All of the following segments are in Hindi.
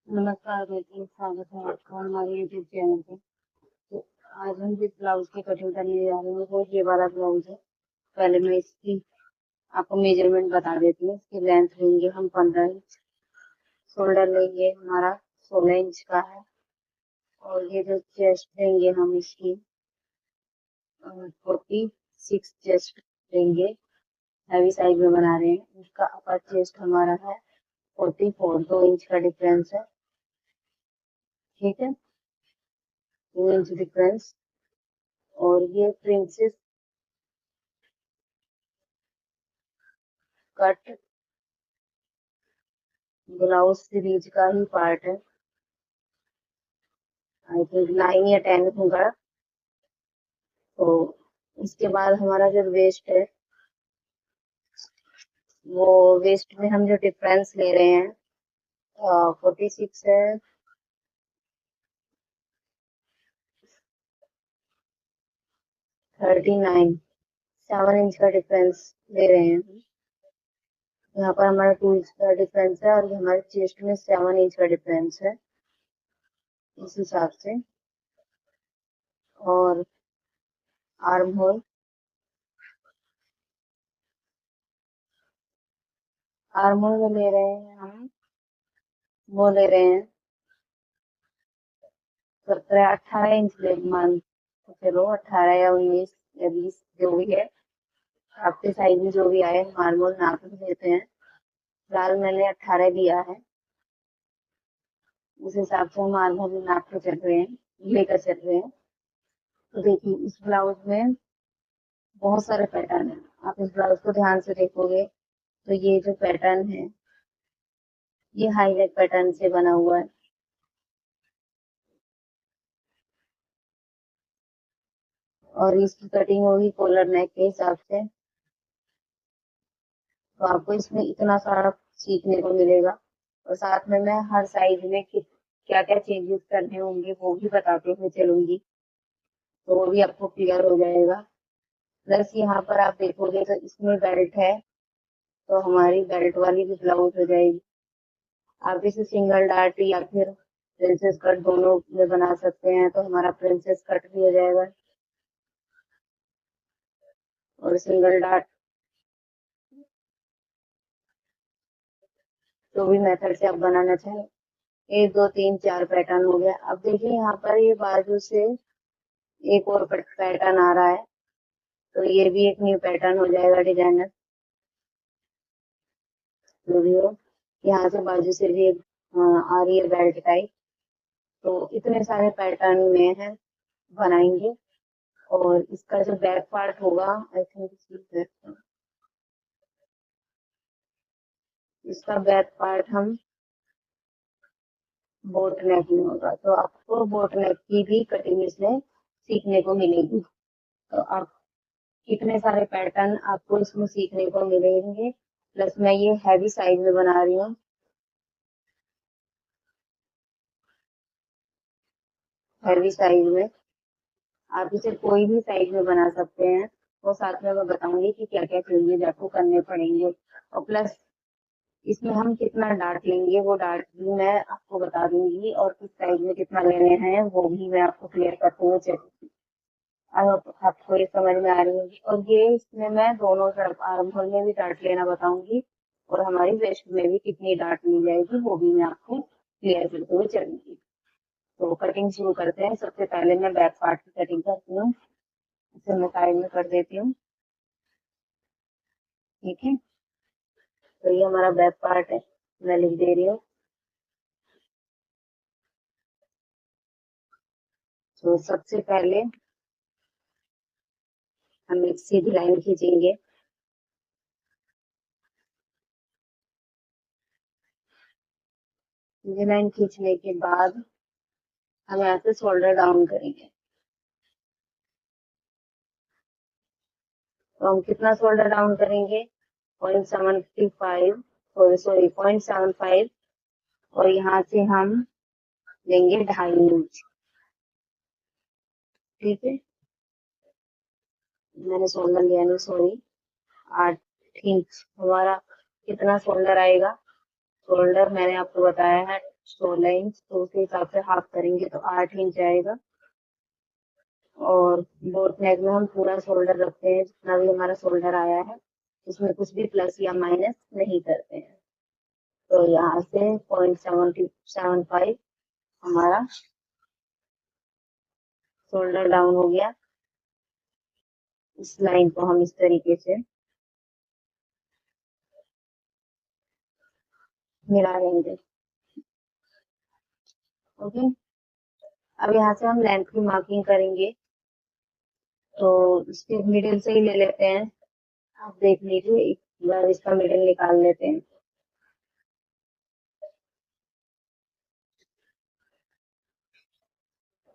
नमस्कार बेटी, स्वागत है आपका हमारे यूट्यूब चैनल पे। तो आज हम जिस ब्लाउज की कटिंग करने जा रहे हैं वो ये वाला ब्लाउज है। पहले मैं इसकी आपको मेजरमेंट बता देती हूँ। इसकी लेंथ लेंगे हम 15 इंच, शोल्डर लेंगे हमारा 16 इंच का है, और ये जो चेस्ट लेंगे हम इसकी 46 चेस्ट लेंगे। हैवी साइज में बना रहे हैं। इसका अपर चेस्ट हमारा है 44, 2 इंच का डिफरेंस है। ठीक है, 2 इंच डिफरेंस। और ये प्रिंसेस कट ब्लाउज सीरीज का ही पार्ट है। आई थिंक 9 या 10 होगा। तो इसके बाद हमारा जो वेस्ट है, वो वेस्ट में हम जो डिफरेंस ले रहे हैं 46 है, 39, 7 इंच का डिफरेंस ले रहे हैं। यहाँ पर हमारा 2 इंच का डिफरेंस है, और हमारे चेस्ट में 7 इंच का डिफरेंस है इस हिसाब से। और आर्म होल, आर्म होल में ले रहे हैं हम, वो ले रहे हैं 17-18 इंच ले मान के चलो, 18 या 19 या 20 जो भी है, आपके साइज में जो भी आए नॉर्मल नाप देते हैं। फिलहाल मैंने 18 दिया है, उस हिसाब से हम नॉर्मल नाप के चल रहे हैं, लेकर चल रहे हैं। तो देखिए, इस ब्लाउज में बहुत सारे पैटर्न है। आप इस ब्लाउज को ध्यान से देखोगे तो ये जो पैटर्न है, ये हाईलाइट पैटर्न से बना हुआ है। और इसकी कटिंग होगी कॉलर नेक के हिसाब से। तो आपको इसमें इतना सारा सीखने को मिलेगा, और साथ में मैं हर साइज में क्या क्या चेंजेस करने होंगे वो भी बताते हुए चलूंगी, तो वो भी आपको क्लियर हो जाएगा। प्लस यहाँ पर आप देखोगे तो इसमें बेल्ट है, तो हमारी बेल्ट वाली भी ब्लाउज हो जाएगी। आप इसे सिंगल डार्ट या फिर प्रिंसेस कट दोनों में बना सकते हैं, तो हमारा प्रिंसेस कट भी हो जाएगा और सिंगल डार्ट, जो भी मेथड से आप बनाना चाहें। 1 2 3 4 पैटर्न हो गया। अब देखिए यहाँ पर ये बाजू से एक और पैटर्न आ रहा है, तो ये भी एक न्यू पैटर्न हो जाएगा डिजाइनर जो भी हो। यहाँ से बाजू से भी एक आ रही है बेल्ट टाइप। तो इतने सारे पैटर्न में है बनाएंगे। और इसका जो बैक पार्ट होगा, आई थिंक इसका बैक पार्ट हम बोट नेक में होगा, तो आपको बोट नेक की भी कटिंग इसमें सीखने को मिलेगी। तो आप कितने सारे पैटर्न आपको इसमें सीखने को मिलेंगे। प्लस मैं ये हैवी साइज में बना रही हूँ, हैवी साइज में। आप इसे कोई भी साइज में बना सकते हैं, और साथ में मैं बताऊंगी कि क्या क्या चेंजेस आपको करने पड़ेंगे। और प्लस इसमें हम कितना डार्ट लेंगे वो डार्ट भी मैं आपको बता दूंगी, और किस साइज में कितना लेने हैं वो भी मैं आपको क्लियर करते हुए चलूंगी। आपको ये समझ में आ रही होगी। और ये इसमें मैं दोनों तरफ आर्म होल में भी डार्ट लेना बताऊंगी, और हमारी वेस्ट में भी कितनी डार्ट मिल जाएगी वो भी मैं आपको क्लियर करते हुए चलूंगी। तो कटिंग शुरू करते हैं। सबसे पहले मैं बैक पार्ट की कटिंग करती हूँ, इसे मैं साइड में कर देती हूँ। ठीक है, तो ये हमारा बैक पार्ट है, मैं लिख दे रही हूँ। तो सबसे पहले हम एक सीधी लाइन खींचेंगे। सीधी लाइन खींचने के बाद हम यहाँ से शोल्डर डाउन करेंगे। तो हम कितना शोल्डर डाउन करेंगे, 0.75, सॉरी 0.75, और यहाँ से हम लेंगे 2.5 इंच। ठीक है, मैंने शोल्डर लिया नहीं, सॉरी, 8 इंच हमारा कितना शोल्डर आएगा। शोल्डर मैंने आपको बताया है 16 इंच, तो उस हिसाब से हाफ करेंगे तो 8 इंच आएगा। और बोट नेक में हम पूरा शोल्डर रखते हैं, जितना भी हमारा शोल्डर आया है उसमें कुछ भी प्लस या माइनस नहीं करते हैं। तो यहाँ से 0.75 हमारा शोल्डर डाउन हो गया। इस लाइन को हम इस तरीके से मिला लेंगे। ओके, अब यहाँ से हम लेंथ की मार्किंग करेंगे, तो इसके मिडिल से ही ले लेते हैं। आप देख लीजिए, एक बार इसका मिडिल निकाल लेते हैं।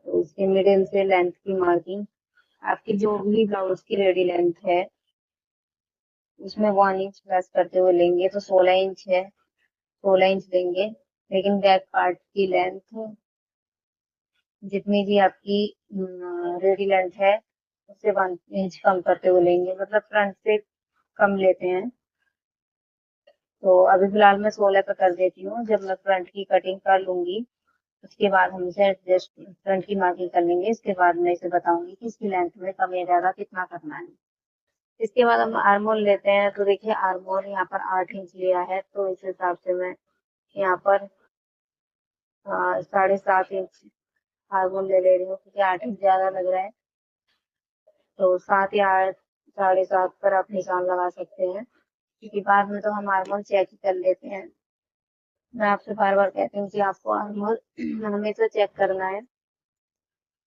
तो इसके मिडिल से लेंथ की मार्किंग, आपकी जो भी ब्लाउज की रेडी लेंथ है उसमें 1 इंच प्लस करते हुए लेंगे, तो 16 इंच है, 16 इंच लेंगे। लेकिन बैक पार्ट की लेंथ जितनी भी आपकी रेडी लेंथ है उससे 1 इंच कम करते हुए लेंगे, मतलब फ्रंट से कम लेते हैं। तो अभी फिलहाल मैं 16 पे कर देती हूँ। जब मैं फ्रंट की कटिंग कर लूंगी उसके बाद हम इसे एडजस्ट, फ्रंट की मार्किंग कर लेंगे। इसके बाद मैं इसे बताऊंगी कि इसकी लेंथ में कम या ज्यादा कितना करना है। इसके बाद हम आर्म होल लेते हैं। तो देखिए, आर्म होल यहाँ पर 8 इंच लिया है, तो इस हिसाब से मैं यहाँ पर 7.5 इंच आर्म होल ले ले रही हूँ, क्योंकि 8 इंच ज्यादा लग रहा है। तो 7 या 8, 7.5 पर आप निशान लगा सकते हैं, क्योंकि बाद में तो हम आर्म होल चेक ही कर लेते हैं। मैं आपसे बार बार कहती हूँ कि आपको आर्म होल हमेशा चेक करना है।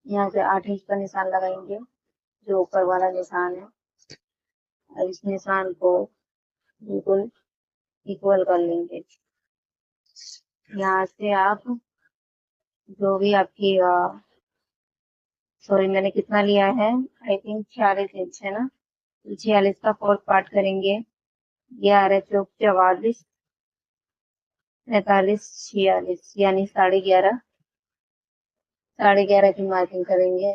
यहाँ से 8 इंच का निशान लगाएंगे, जो ऊपर वाला निशान है, और इस निशान को बिल्कुल इक्वल कर लेंगे। यहाँ से आप जो भी आपकी सॉरी, मैंने कितना लिया है, आई थिंक 46 इंच है ना, 46 का 4th पार्ट करेंगे। ये आ रहा है चौक 44, 45, 46, यानी 11.5, 11.5 की मार्किंग करेंगे।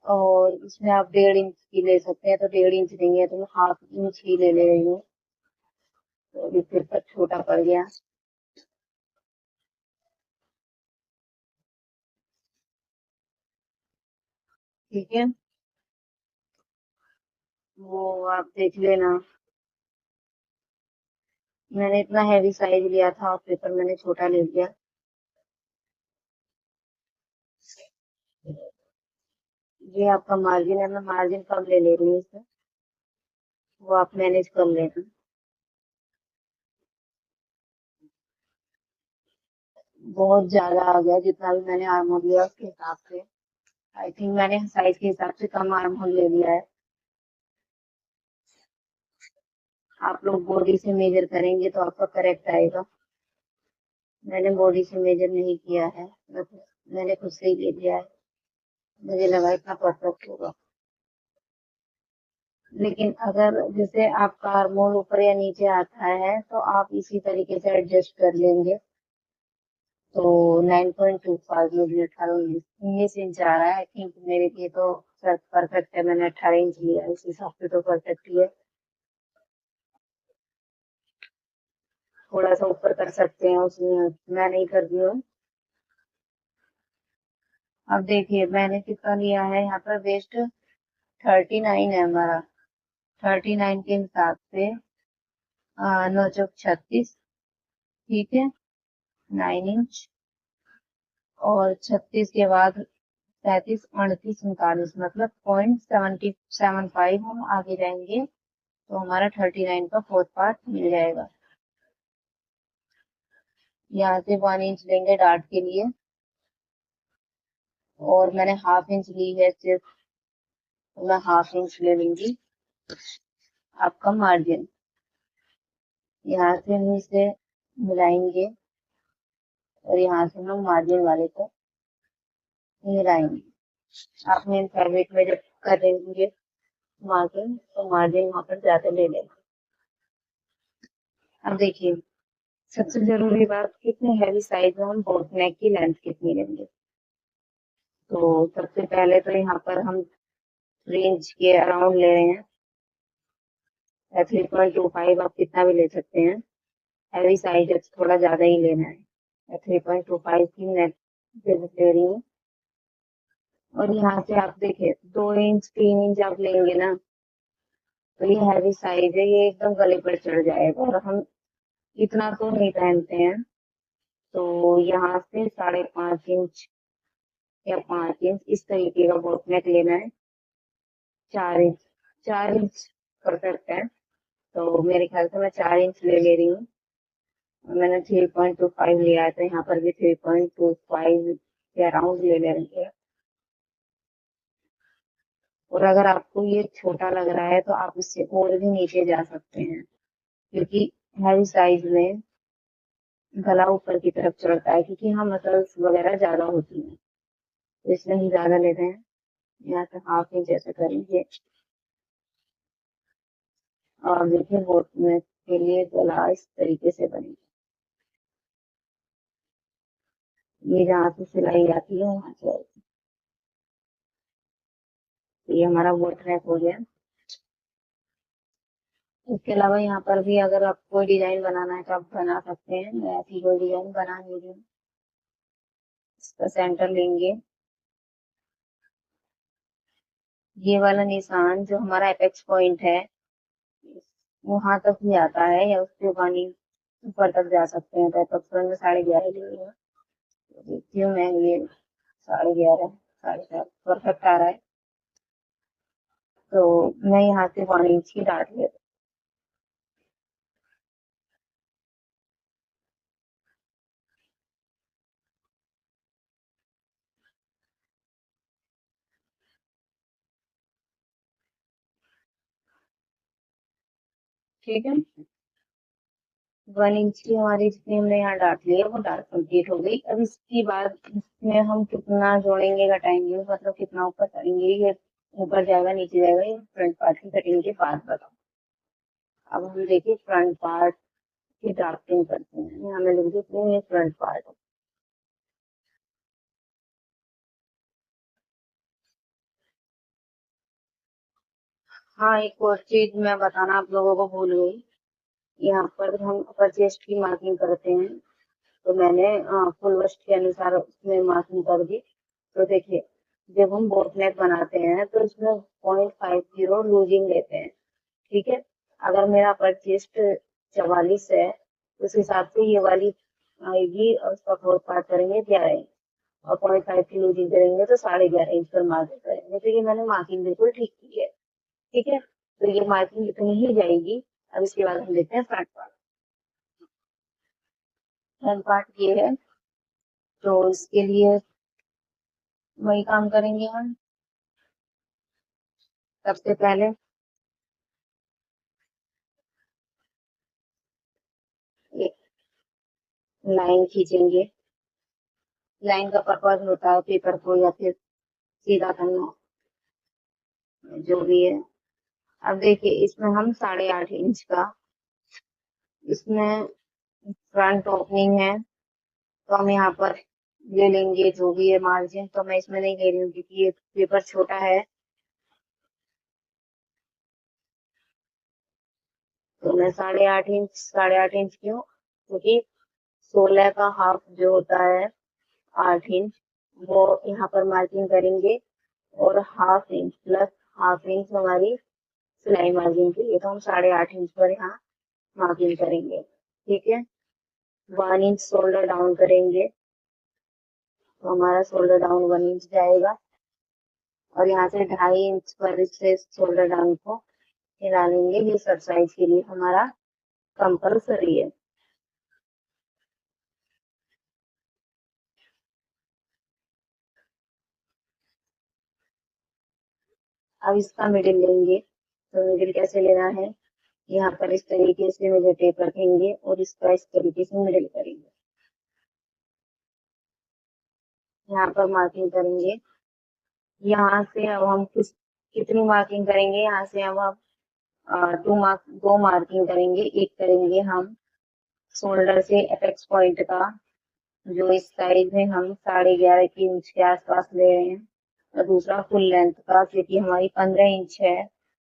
और इसमें आप 1.5 इंच की ले सकते हैं, तो 1.5 इंच देंगे, तो मैं हाफ इंच ही ले ले रही हूँ, तो अभी फिर पर छोटा पड़ गया। ठीक है, वो आप देख लेना। मैंने इतना हैवी साइज लिया था और पेपर मैंने छोटा ले लिया। ये आपका मार्जिन है, मैं मार्जिन कम ले ले रही हूँ इसमें, वो आप मैनेज कर लेना। बहुत ज्यादा आ गया, जितना भी मैंने आर्म होल लिया उसके हिसाब से। आई थिंक मैंने साइज के हिसाब से कम आर्म होल ले लिया है। आप लोग बॉडी से मेजर करेंगे तो आपका करेक्ट आएगा। मैंने बॉडी से मेजर नहीं किया है, मैंने खुद से ही ले लिया है, मुझे लगा इतना परफेक्ट होगा। लेकिन अगर जैसे आपका आर्म होल ऊपर या नीचे आता है तो आप इसी तरीके से एडजस्ट कर लेंगे। तो 9.25 मुझे 18-19 इंच आ रहा है। आई थिंक मेरे लिए तो सर परफेक्ट है, मैंने 18 इंच लिया, उस हिसाब से तो परफेक्ट ही है। थोड़ा सा ऊपर कर सकते हैं, उसमें मैं नहीं कर रही हूँ। अब देखिए मैंने कितना लिया है, यहाँ पर वेस्ट 39 है हमारा। 39 के हिसाब से 9 चौक 36, ठीक है, 9 इंच। और 36 के बाद 37, 38, 39, मतलब 0.75 हम आगे जाएंगे, तो हमारा 39 का 4th पार्ट मिल जाएगा। यहाँ से 1 इंच लेंगे डार्ट के लिए, और मैंने हाफ इंच ली है सिर्फ, तो मैं हाफ इंच ले लूंगी। आपका मार्जिन यहाँ से हम इसे मिलाएंगे, और यहाँ से हम मार्जिन वाले को मिलाएंगे। आप मेन फैब्रिक में जब करेंगे मार्जिन, तो मार्जिन वहां पर ज्यादा ले लेंगे। अब देखिए, सबसे जरूरी बात, कितने हैवी साइज में हम बोट नेक की लेंथ कितनी लेंगे। तो सबसे पहले तो यहाँ पर हम 3 इंच के अराउंड ले रहे हैं, या 3.25, आप कितना भी ले सकते हैं। हैवी साइज है तो थोड़ा ज्यादा ही लेना है। 3.25 की नेट विड्थ ले रही हूँ। और यहाँ से आप देखिए 2 इंच 3 इंच आप लेंगे ना, तो ये हैवी साइज है, ये एकदम गले पर चढ़ जाएगा और हम इतना तो नहीं पहनते हैं। तो यहाँ से 5.5 इंच या 5 इंच इस तरीके का बोट नेक लेना है। 4 इंच, 4 इंच परफेक्ट है। तो मेरे ख्याल से मैं 4 इंच ले रही हूँ। मैंने 3.25 लिया है, तो यहाँ पर भी 3.25 के अराउंड ले लेंगे। और अगर आपको ये छोटा लग रहा है तो आप इससे और भी नीचे जा सकते हैं, क्योंकि हैवी साइज में गला ऊपर की तरफ चढ़ता है, क्योंकि यहाँ मसल्स वगैरह ज्यादा होती हैं, तो इसलिए हम ज्यादा लेते हैं। यहाँ से 1/2 इंच ऐसे करेंगे और देखिए बोट नेक के लिए गला इस तरीके से बनेगा। ये जहाँ से सिलाई आती है वहां से आएगी। तो ये हमारा बोट नेक हो गया। इसके अलावा यहाँ पर भी अगर आप कोई डिजाइन बनाना है तो आप बना सकते हैं। मैं ऐसी कोई डिजाइन बना नहीं रही हूँ। इसका सेंटर लेंगे, ये वाला निशान जो हमारा एपेक्स पॉइंट है वहां तक ही आता है, या उसके पानी ऊपर तक जा सकते हैं। तो एपेक्स पॉइंट में 11.5 ले रही हूँ। तो देखती हूँ मैं, ये 11.5 7.5 परफेक्ट आ रहा है। तो मैं यहाँ से 1 इंच की डाट ले रही हूँ। ठीक है, 1 इंच की हमारी जितनी हमने यहाँ डाट ली है वो डाट कंप्लीट हो गई। अब इसके बाद इसमें हम कितना जोड़ेंगे घटाएंगे, मतलब कितना ऊपर करेंगे, ये ऊपर जाएगा नीचे जाएगा, ये फ्रंट पार्ट की कटिंग के बाद बताओ। अब हम देखिए फ्रंट पार्ट की ड्राफ्टिंग करते हैं। यहाँ मैं लिख देती हूँ, ये फ्रंट पार्ट है। हाँ, एक और चीज मैं बताना आप लोगों को भूल गई। यहाँ पर हम अपर चेस्ट की मार्किंग करते हैं, तो मैंने फुल वस्ट के अनुसार उसमें मार्किंग कर दी। तो देखिए, जब हम बोट नेक बनाते हैं तो इसमें 0.50 लूजिंग लेते हैं। ठीक है, अगर मेरा अपर चेस्ट 44 है तो उस हिसाब से ये वाली आएगी, और उसका फोर्थ पार्ट करेंगे 11 इंच, और 0.5 की लूजिंग करेंगे तो 11.5 इंच पर मार्किंग करेंगे। तो ये मैंने मार्किंग बिल्कुल ठीक की है। ठीक है, तो ये मार्किंग इतनी ही जाएगी। अब इसके बाद हम देखते हैं फ्रंट पार्ट। फ्रंट पार्ट ये है, तो इसके लिए वही काम करेंगे हम। सबसे पहले एक लाइन खींचेंगे। लाइन का पर्पज होता है पेपर को या फिर सीधा करना, जो भी है। अब देखिए, इसमें हम 8.5 इंच का इसमें फ्रंट ओपनिंग है, तो हम यहाँ पर ले लेंगे जो भी है मार्जिन। तो मैं इसमें नहीं ले रही हूँ क्योंकि ये पेपर छोटा है। तो मैं 8.5 इंच, 8.5 इंच क्यों, क्योंकि 16 का हाफ जो होता है 8 इंच, वो यहाँ पर मार्किंग करेंगे। और 1/2 इंच प्लस 1/2 इंच हमारी सिलाई मार्जिन के लिए, तो हम 8.5 इंच पर यहाँ मार्किंग करेंगे। ठीक है, 1 इंच शोल्डर डाउन करेंगे, तो हमारा शोल्डर डाउन 1 इंच जाएगा। और यहाँ से 2.5 इंच पर इससे शोल्डर डाउन को हिला लेंगे। ये सब साइज के लिए हमारा कंपल्सरी है। अब इसका मिडिल लेंगे, तो मिडिल कैसे लेना है, यहाँ पर इस तरीके से मुझे टेप रखेंगे और इसका इस तरीके से मिडिल करेंगे। यहाँ पर मार्किंग करेंगे। यहाँ से अब हम कितनी मार्किंग करेंगे, यहाँ से अब हम दो मार्किंग करेंगे। एक करेंगे हम शोल्डर से एपेक्स पॉइंट का, जो इस साइड में हम 11.5 इंच के आसपास ले रहे हैं। और दूसरा फुल लेंथ का, क्योंकि हमारी 15 इंच है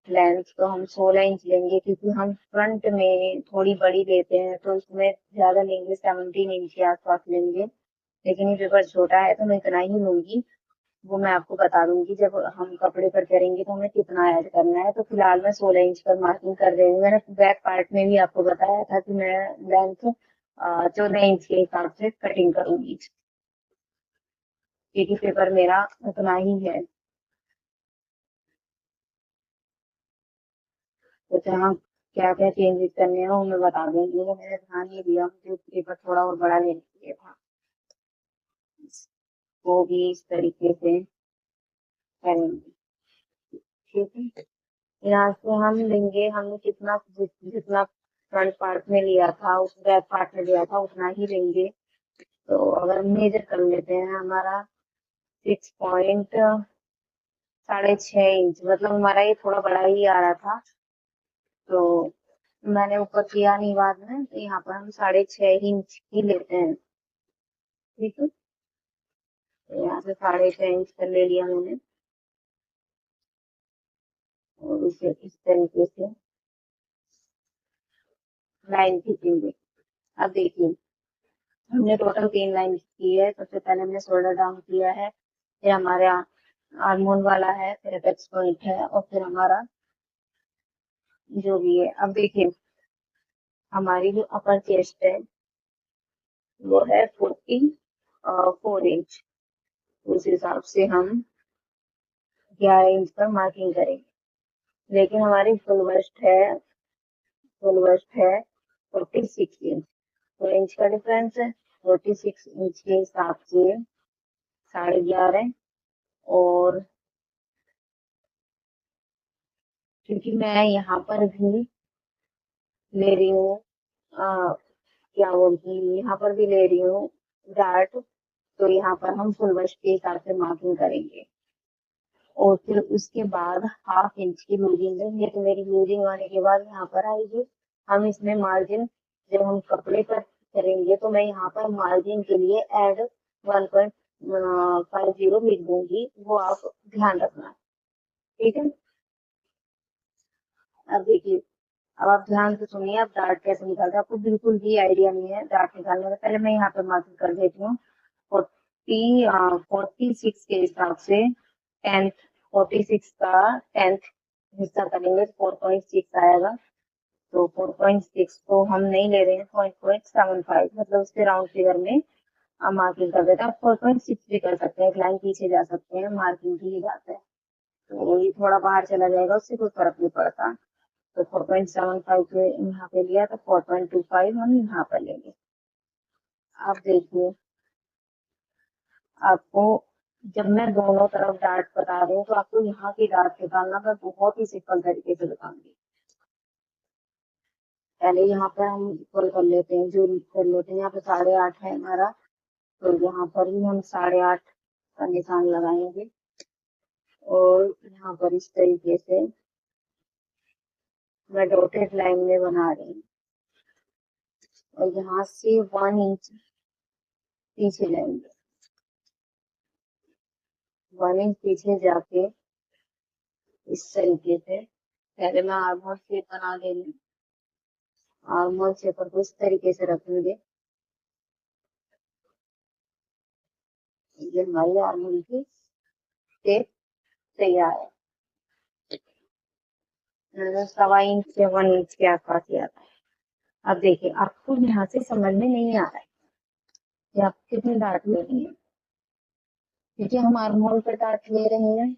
लेंथ तो हम 16 इंच लेंगे, क्योंकि हम फ्रंट में थोड़ी बड़ी लेते हैं तो उसमें ज्यादा लेंगे, 17 इंच के आसपास लेंगे। लेकिन ये पेपर छोटा है तो मैं इतना ही लूंगी, वो मैं आपको बता दूंगी जब हम कपड़े पर करेंगे तो हमें कितना ऐड करना है। तो फिलहाल मैं 16 इंच पर मार्किंग कर रही हूँ। मैंने बैक पार्ट में भी आपको बताया था कि मैं लेंथ 14 इंच के हिसाब से कटिंग करूंगी, क्योंकि पेपर मेरा उतना ही है। तो जहाँ क्या क्या चेंजेस करने हैं वो मैं बता दूंगी। वो मैंने ध्यान नहीं दिया, मुझे पेपर थोड़ा और बड़ा लेने के लिए था। वो भी इस तरीके से करेंगे, ठीक है। यहाँ से हम लेंगे, हमने कितना जितना फ्रंट पार्ट में लिया था, उस बैक पार्ट में लिया था उतना ही लेंगे। तो अगर मेजर कर लेते हैं, हमारा 6.6 इंच, मतलब हमारा ये थोड़ा बड़ा ही आ रहा था, तो मैंने ऊपर किया नहीं बाद में, तो यहाँ पर हम 6.5 इंच ही लेते हैं, ठीक है। तो यहाँ से 6.5 इंच का ले लिया मैंने, और इसे इस तरीके से लाइन खींचेंगे। अब देखिए, हमने टोटल 3 लाइन की है। सबसे पहले हमने शोल्डर डाउन किया है, फिर हमारे आर्मोल वाला है, फिर अपेक्स पॉइंट है, और फिर हमारा जो भी है। अब देखिए, हमारी जो अपर चेस्ट है वो है 44 इंच। उस हिसाब से हम 11 इंच पर मार्किंग करेंगे। लेकिन हमारी फुल वस्ट है 46 इंच, तो इंच का डिफरेंस है। 46 इंच के हिसाब से 11.5, और क्योंकि मैं यहाँ पर भी ले रही हूँ, क्या बोलती हूँ, यहाँ पर भी ले रही हूँ डार्ट, तो यहाँ पर हम फुल वश के हिसाब से मार्किंग करेंगे। और फिर उसके बाद 1/2 इंच की लूजिंग है, ये तो मेरी लूजिंग आने के बाद यहाँ पर आएगी। हम इसमें मार्जिन जब हम कपड़े पर करेंगे तो मैं यहाँ पर मार्जिन के लिए एड 1.50 लिख दूंगी, वो आप ध्यान रखना, ठीक है। अब देखिए, अब आप ध्यान से सुनिए, आप डार्ट कैसे निकालते हैं। आपको बिल्कुल भी आइडिया नहीं है डार्ट निकालने का, पहले मैं यहाँ पे मार्किंग कर देती हूँ। 46 के हिसाब से 46 का 10th हिस्सा करेंगे तो 4.6 आएगा। तो 4.6 को हम नहीं ले रहे हैं, 0.75, मतलब उसके राउंड फिगर में हम मार्किंग कर देते हैं। आप 4.6 भी कर सकते हैं, एक लाइन पीछे जा सकते हैं, मार्किंग की ही बात है। तो ये थोड़ा बाहर चला जाएगा, उससे कोई फर्क नहीं पड़ता। तो 4.75 के यहाँ पे लिया, तो 4.25 हम यहाँ पर लेंगे। आप देखिए, आपको जब मैं दोनों तरफ डार्ट बता रही हूँ तो आपको यहाँ की डार्ट निकालना मैं बहुत ही सिंपल तरीके से बताऊंगी। पहले यहाँ पर हम इक्वल कर लेते हैं, जो कर लेते हैं। यहाँ पे 8.5 है हमारा, तो यहाँ पर भी हम 8.5 का निशान लगाएंगे, और यहाँ पर इस तरीके से मैं डॉटेड लाइन में बना रही हूँ, और यहाँ से 1 इंच पीछे लेंगे। 1 इंच पीछे जाके इस तरीके से पहले मैं आर्मोल शेप बना ले रही हूँ। आर्मोल शेप को इस तरीके से रखेंगे, ये हमारी आर्मोल की शेप तैयार है। 1.25 इंच से 1 इंच के आसपास ही आता है। अब देखिए, आपको यहाँ से समझ में नहीं आ रहा है कि आप कितनी डार्ट ले रही है, क्योंकि हम आर्मोल पर डार्ट ले रहे हैं।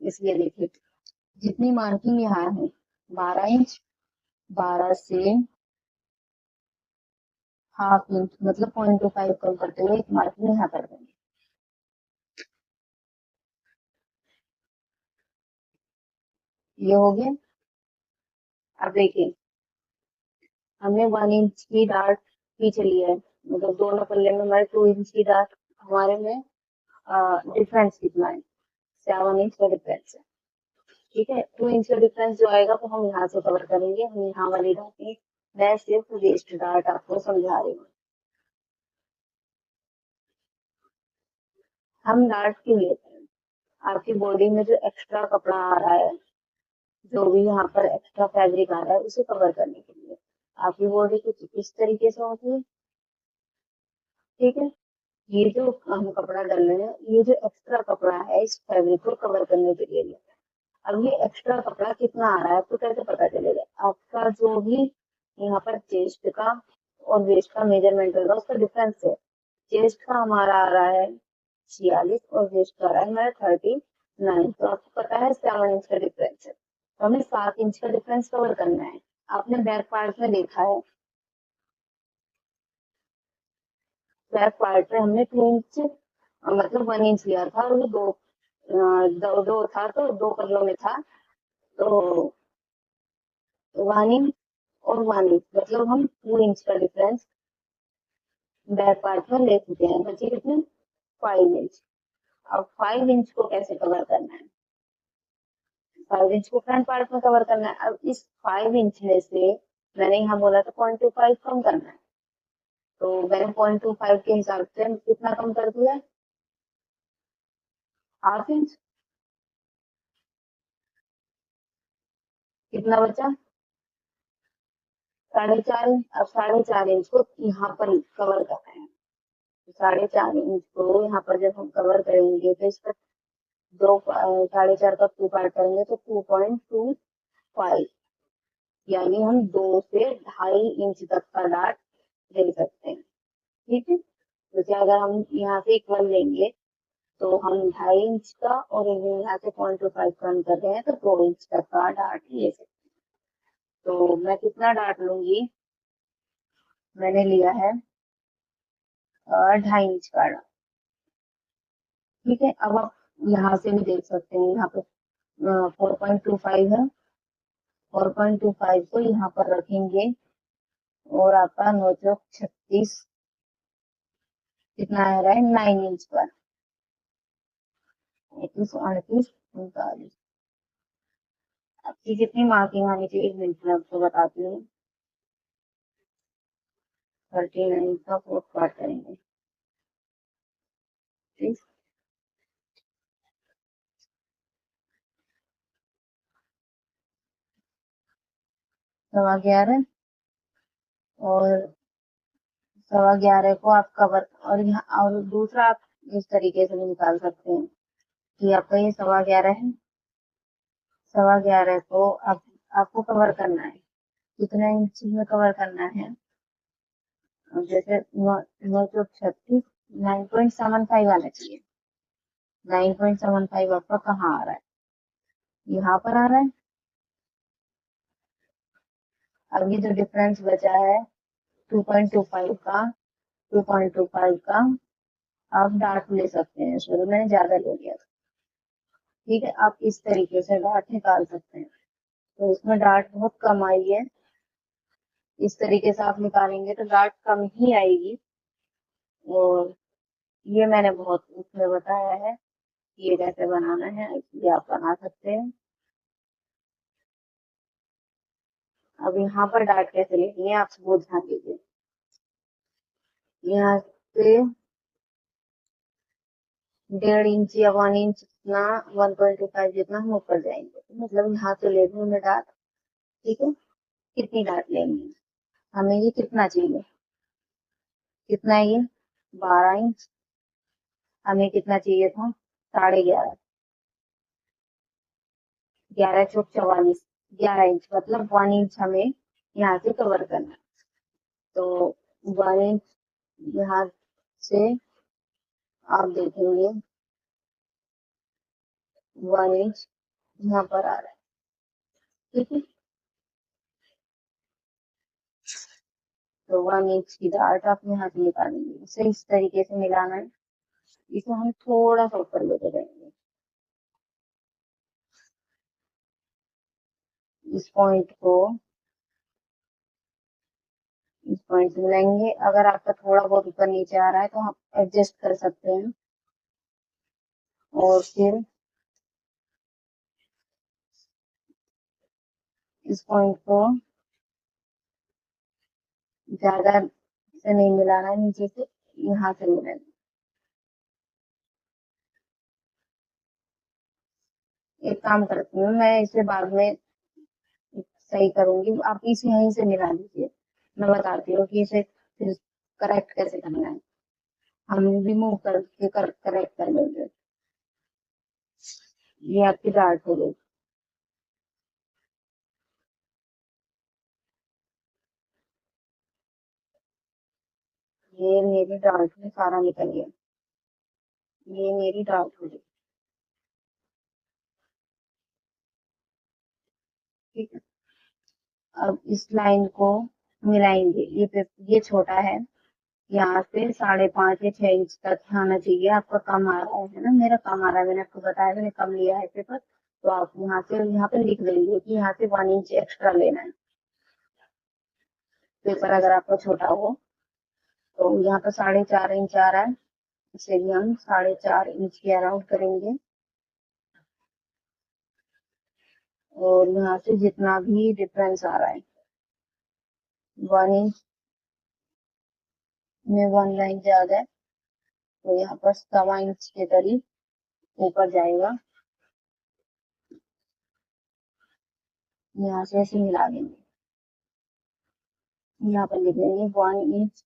इसलिए देखिए, जितनी मार्किंग यहाँ है 12 इंच, 12 से 1/2 इंच, मतलब 0.25 कम करते हुए एक मार्किंग यहाँ कर देंगे। ये हो गया। अब देखिए, हमने 1 इंच की डार्ट पीछे लिया है, मतलब दोनों पल्ले में हमारे 2 इंच की डार्ट, हमारे में डिफरेंस कितना है, 7 इंच का डिफरेंस है, ठीक है। 2 इंच का डिफरेंस जो आएगा वो हम यहाँ से कवर करेंगे, हम यहाँ वाली डार्ट नहीं, मैं सिर्फ वेस्ट डार्ट आपको समझा रही हूँ। हम डार्ट क्यों लेते हैं, आपकी बॉडी में जो एक्स्ट्रा कपड़ा आ रहा है जो भी यहाँ पर एक्स्ट्रा फैब्रिक आ रहा है उसे कवर करने के लिए। आपकी बॉडी कुछ इस तरीके से होती है, ठीक है। ये जो हम कपड़ा डाल रहे हैं, ये जो एक्स्ट्रा कपड़ा है इस फैब्रिक को कवर करने के लिए। अब ये एक्स्ट्रा कपड़ा कितना आ रहा है आपको कैसे पता चलेगा? आपका जो भी यहाँ पर चेस्ट का और वेस्ट का मेजरमेंट होगा उसका डिफरेंस है। चेस्ट का हमारा आ रहा है 46 और वेस्ट का आ रहा है हमारा 39, तो आपको पता है 7 इंच का डिफरेंस है, तो हमें 7 इंच का डिफरेंस कवर करना है। आपने बैक पार्ट में देखा है, बैक पार्ट में हमने 2 इंच मतलब 1 इंच लिया था, और वो दो था, तो 2 पल्लों में था, तो 1 इंच और 1 इंच मतलब हम 2 इंच का डिफरेंस बैक पार्ट में ले चुके हैं, बचे कितने? 5 इंच। अब 5 इंच को कैसे कवर करना है? 5 इंच को फ्रंट पार्ट में कवर करना है। अब इस 5 इंच में से मैंने यहाँ बोला था 0.25 कम करना है, तो मैंने 0.25 के हिसाब से कितना कम कर दिया? Half inch. कितना बचा? 4.5 इंच। अब 4.5 इंच को यहाँ पर कवर करना है, 4.5 इंच को यहाँ पर जब हम कवर करेंगे तो इसका 4.5 का 2 पार्ट करेंगे तो 2.25, यानी हम 2 से 2.5 इंच तक का डार्ट ले सकते हैं, ठीक है। जैसे अगर हम यहाँ से इक्वल लेंगे तो हम 2.5 इंच का और यहाँ से 0.25 कम कर रहे हैं तो 2 इंच तक का डार्ट ले सकते हैं। तो मैं कितना डार्ट लूंगी? मैंने लिया है 2.5 इंच का डार्ट, ठीक है। अब आप यहाँ से भी देख सकते हैं, यहाँ पे 4.25 है, 4.25 को यहाँ पर रखेंगे और आपका 9 चौक 36 कितना आ रहा है? 9 इंच पर 31, 38, 39। आपकी कितनी मार्किंग आनी चाहिए? 1 मिनट में आपको बताती हूँ। 39 का 4th पार्ट करेंगे, ठीक। 11.25 और 11.25 को आप कवर, और यहाँ और दूसरा आप इस तरीके से भी निकाल सकते हैं कि आपका ये 11.25 है, 11.25 को आप आपको कवर करना है, कितना इंच में कवर करना है? जैसे 9 चौक 36, 9.75 आना चाहिए। 9.75 आपका कहाँ आ रहा है? यहाँ पर आ रहा है। अब ये जो डिफरेंस बचा है 2.25 का, 2.25 का आप डार्ट ले सकते हैं, इसमें तो मैंने ज्यादा ले लिया था, ठीक है। आप इस तरीके से डार्ट निकाल सकते हैं, तो इसमें डार्ट बहुत कम आई है। इस तरीके से आप निकालेंगे तो डार्ट कम ही आएगी, और ये मैंने बहुत उसमें बताया है कि ये कैसे बनाना है, इसलिए आप बना सकते हैं। अब यहाँ पर डार्ट कैसे लेनी है आप वो ध्यान दीजिए। यहाँ से 1.5 इंच या 1 इंच जितना, 1.25 जितना हम ऊपर जाएंगे, तो मतलब यहाँ से ले लूँ मैं डार्ट, ठीक है। कितनी डार्ट लेंगे? हमें ये कितना चाहिए? कितना है ये? 12 इंच। हमें कितना चाहिए था? 11.5। 11 चौक 44, 11 इंच मतलब 1 इंच हमें यहाँ से कवर करना है, तो 1 इंच यहाँ से आप देखेंगे 1 इंच यहाँ पर आ रहा है, ठीक है। तो 1 इंच की डार्ट आप यहाँ से निकालेंगे, इसे इस तरीके से मिलाना है, इसे हम थोड़ा सा ऊपर लेके जाएंगे, इस पॉइंट को इस पॉइंट से मिलाएंगे। अगर आपका थोड़ा बहुत ऊपर नीचे आ रहा है तो आप एडजस्ट कर सकते हैं, और फिर इस पॉइंट को ज्यादा से नहीं मिलाना है, नीचे से यहाँ से मिलाना है। एक काम करती हूँ मैं, इसे बाद में सही करूंगी, आप इसे यहीं से मिला लीजिए, मैं बताती हूँ कि इसे फिर करेक्ट कैसे करना है। हम रिमूव करके करेक्ट कर लेंगे। ये आपकी डार्ट हो गई। ये मेरी डार्ट में सारा निकल गया। ये मेरी डार्ट हो गई। ठीक है, अब इस लाइन को मिलाएंगे। ये छोटा है, यहाँ से 5.5 या 6 इंच तक आना चाहिए। आपका कम आ रहा है ना, मेरा कम आ रहा है, मैंने आपको बताया, मैंने कम लिया है पेपर। तो आप यहाँ पे लिख देंगे कि यहाँ से 1 इंच एक्स्ट्रा लेना है। पेपर अगर आपका छोटा हो तो यहाँ पर 4.5 इंच आ रहा है, इसे भी हम 4.5 इंच के अराउंड करेंगे। और यहाँ से जितना भी डिफरेंस आ रहा है 1 इंच में 1 लाइन ज्यादा है, तो यहाँ पर 1.25 इंच के करीब ऊपर जाएगा। यहाँ से ऐसे मिला देंगे, यहाँ पर लिख देंगे 1 इंच